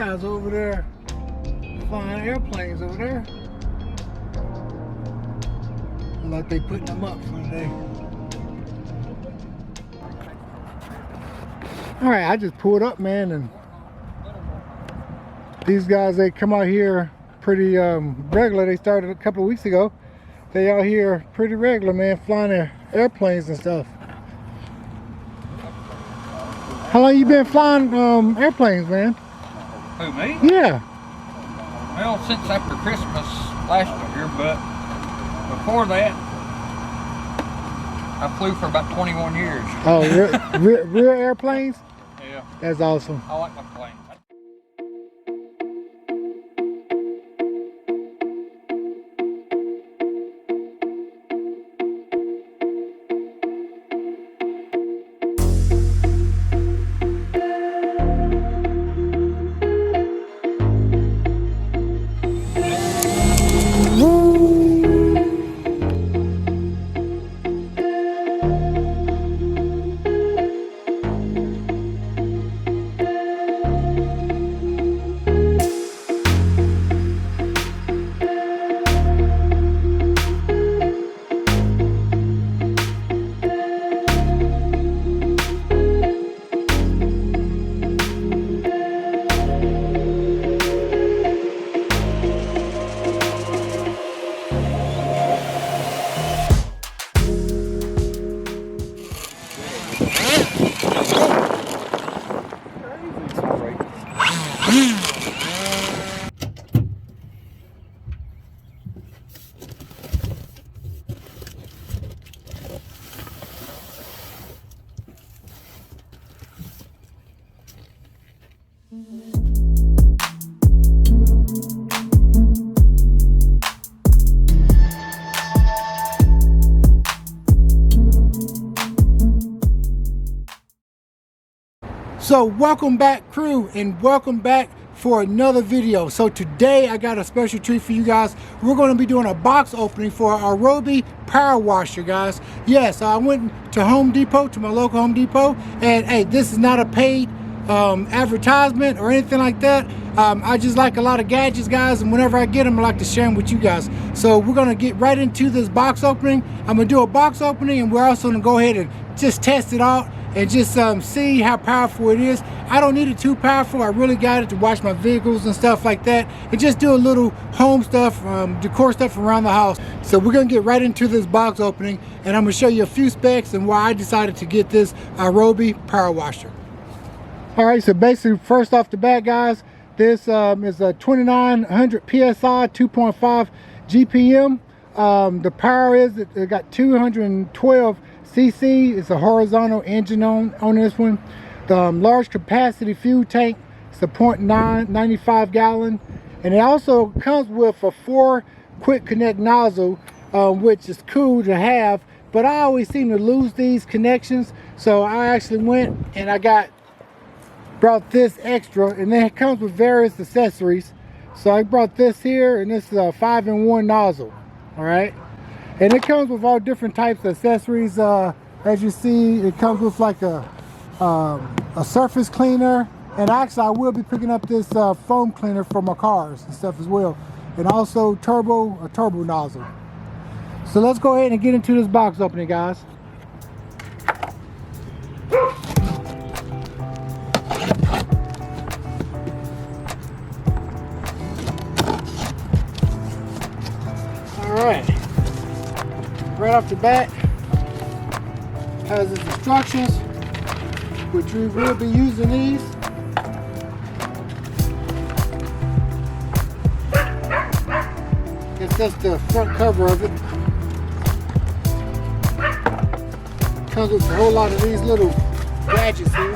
guys over there flying airplanes over there. Look like they putting them up for the day. All right, I just pulled up, man, and these guys, they come out here pretty regular. They started a couple of weeks ago. They out here pretty regular, man, flying their airplanes and stuff. How long you been flying airplanes, man? Who, me? Yeah. Well, since after Christmas last year, but before that, I flew for about 21 years. Oh, real airplanes? Yeah. That's awesome. I like my plane. So welcome back, crew, and welcome back for another video. So today I got a special treat for you guys. We're going to be doing a box opening for our Ryobi power washer, guys. Yes, I went to Home Depot, to my local Home Depot, and hey, this is not a paid advertisement or anything like that. I just like a lot of gadgets, guys, and whenever I get them, I like to share them with you guys. So we're going to get right into this box opening. I'm going to do a box opening, and we're also going to go ahead and just test it out and just see how powerful it is. I don't need it too powerful. I really got it to wash my vehicles and stuff like that, and just do a little home stuff, decor stuff around the house. So we're gonna get right into this box opening, and I'm gonna show you a few specs and why I decided to get this Ryobi power washer. All right, so basically, first off the bat, guys, this is a 2900 PSI, 2.5 GPM. The power is, it got 212 cc. It's a horizontal engine on this one. The large capacity fuel tank, it's a 0.95 gallon, and it also comes with a 4 quick connect nozzle, which is cool to have, but I always seem to lose these connections. So I actually went and I brought this extra, and then it comes with various accessories. So I brought this here, and this is a 5-in-1 nozzle. All right, and it comes with all different types of accessories. As you see, it comes with like a surface cleaner, and actually I will be picking up this foam cleaner for my cars and stuff as well, and also a turbo nozzle. So let's go ahead and get into this box opening, guys. Alright, right off the bat, has its instructions, which we will be using these. It's just the front cover of it. Comes with a whole lot of these little gadgets here.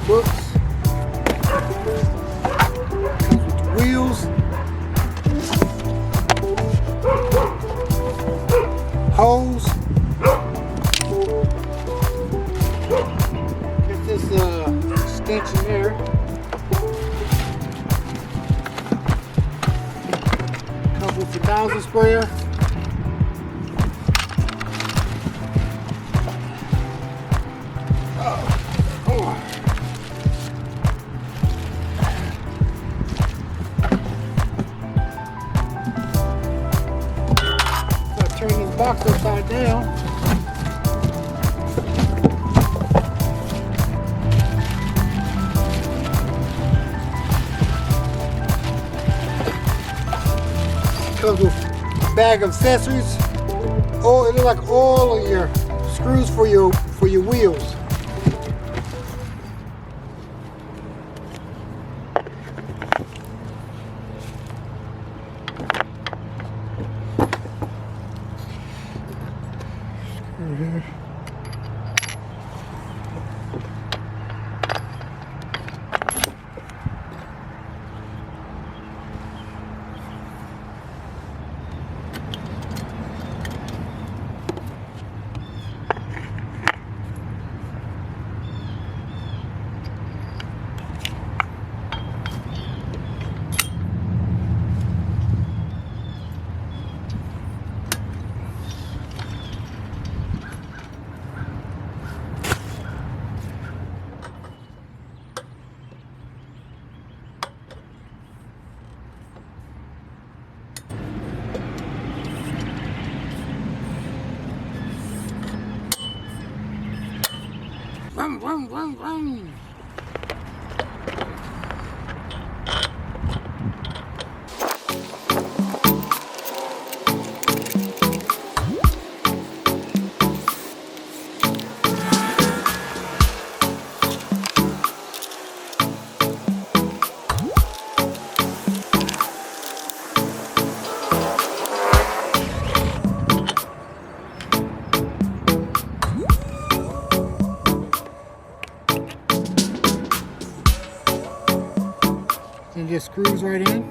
Books. Comes with the wheels, hose. Get this extension there. Comes with the nozzle sprayer. hell? Comes with a bag of accessories. Oh, it looks like all of your screws for your wheels. Screw here. Vroom, vroom, vroom, vroom. And just screws right in.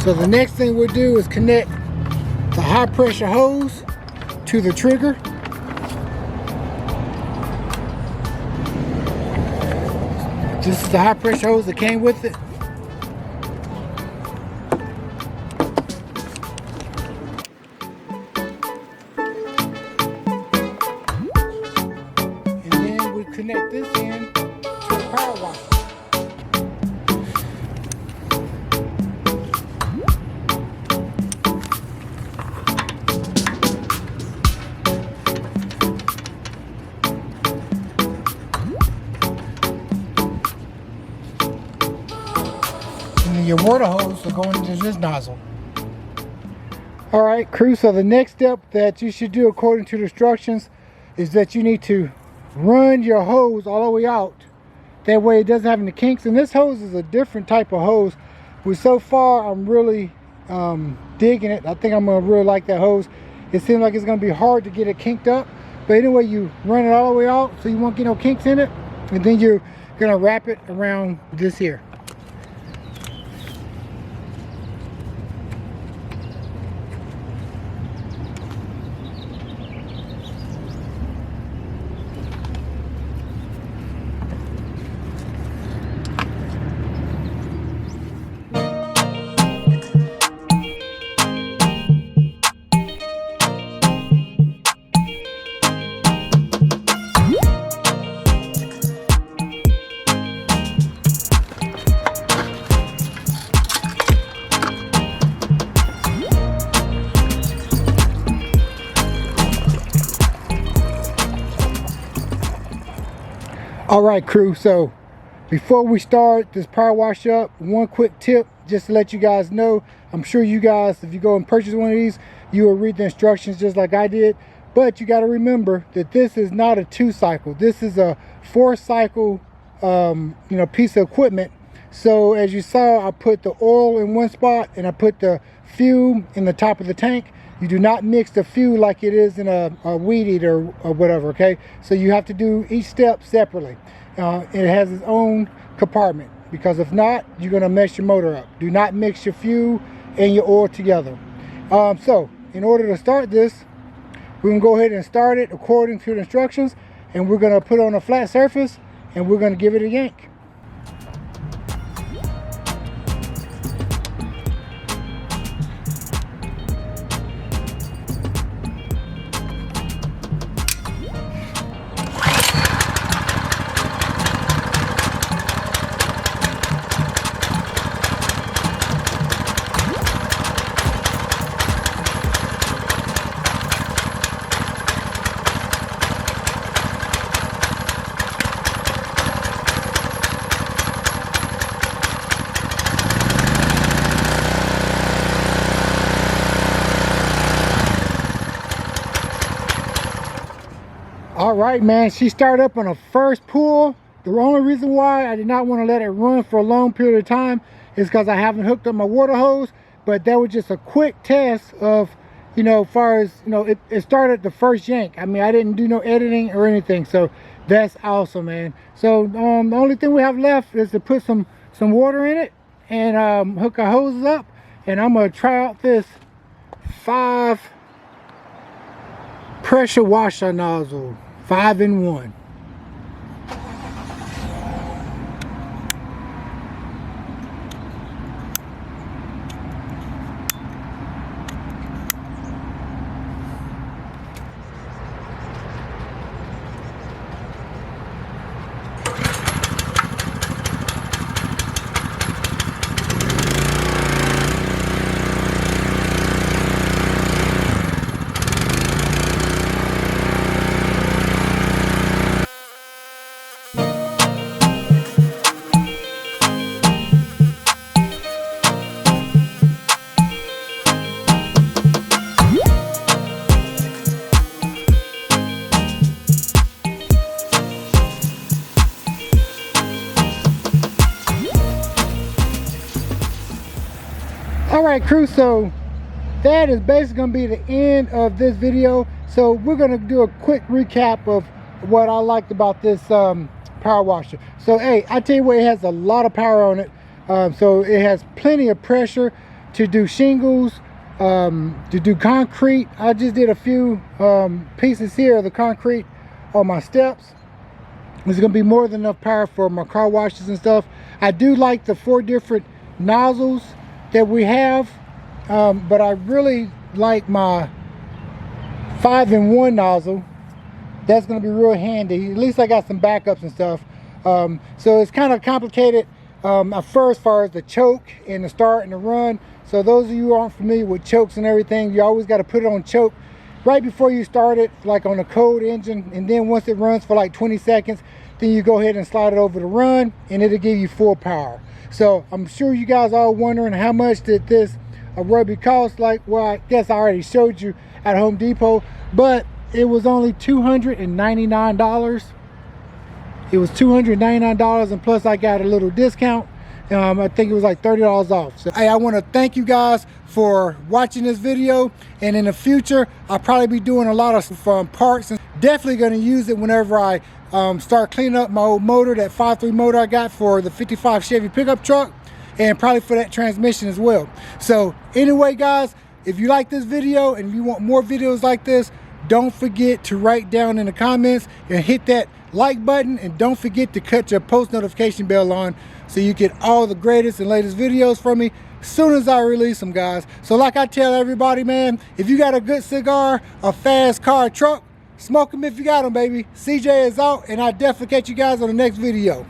So the next thing we'll do is connect the high pressure hose to the trigger. This is the high pressure hose that came with it. Connect this in to the power washer. And then your water hose will go into this nozzle. Alright crew, so the next step that you should do according to the instructions is that you need to run your hose all the way out. That way it doesn't have any kinks. And this hose is a different type of hose. But so far I'm really digging it. I think I'm gonna really like that hose. It seems like it's gonna be hard to get it kinked up. But anyway, you run it all the way out so you won't get no kinks in it. And then you're gonna wrap it around this here. All right crew, so before we start this power wash up, one quick tip just to let you guys know. I'm sure you guys, if you go and purchase one of these, you will read the instructions just like I did, but you got to remember that this is not a 2-cycle. This is a 4-cycle piece of equipment. So as you saw, I put the oil in one spot and I put the fuel in the top of the tank. You do not mix the fuel like it is in a weed eater or whatever, okay? So you have to do each step separately. It has its own compartment, because if not, you're gonna mess your motor up. Do not mix your fuel and your oil together. So in order to start this, we're gonna go ahead and start it according to the instructions, and we're gonna put it on a flat surface and we're gonna give it a yank. All right, man, she started up on a first pull. The only reason why I did not want to let it run for a long period of time is because I haven't hooked up my water hose. But that was just a quick test of, you know, as far as, you know, it started the first yank. I mean, I didn't do no editing or anything, so that's awesome, man. So the only thing we have left is to put some water in it and hook our hoses up, and I'm gonna try out this 5 pressure washer nozzle, 5-in-1. All right, crew, so that is basically going to be the end of this video. So we're going to do a quick recap of what I liked about this power washer. So hey, I tell you what, it has a lot of power on it. So it has plenty of pressure to do shingles, to do concrete. I just did a few pieces here of the concrete on my steps. There's going to be more than enough power for my car washes and stuff. I do like the 4 different nozzles that we have, but I really like my 5-in-1 nozzle. That's going to be real handy. At least I got some backups and stuff. So it's kind of complicated at first, as far as the choke and the start and the run. So those of you who aren't familiar with chokes and everything, you always got to put it on choke right before you start it, like on a cold engine, and then once it runs for like 20 seconds, then you go ahead and slide it over to run, and it'll give you full power. So I'm sure you guys are wondering, how much did this Ryobi cost? Like, well, I guess I already showed you at Home Depot, but it was only $299. It was $299, and plus I got a little discount. I think it was like $30 off. So hey, I want to thank you guys for watching this video, and in the future I'll probably be doing a lot of parts, and definitely going to use it whenever I start cleaning up my old motor, that 5.3 motor I got for the 55 Chevy pickup truck, and probably for that transmission as well. So anyway, guys, if you like this video and you want more videos like this, don't forget to write down in the comments and hit that like button, and don't forget to cut your post notification bell on so you get all the greatest and latest videos from me as soon as I release them, guys. So like I tell everybody, man, if you got a good cigar, a fast car, truck, smoke them if you got them, baby. CJ is out, and I'll definitely catch you guys on the next video.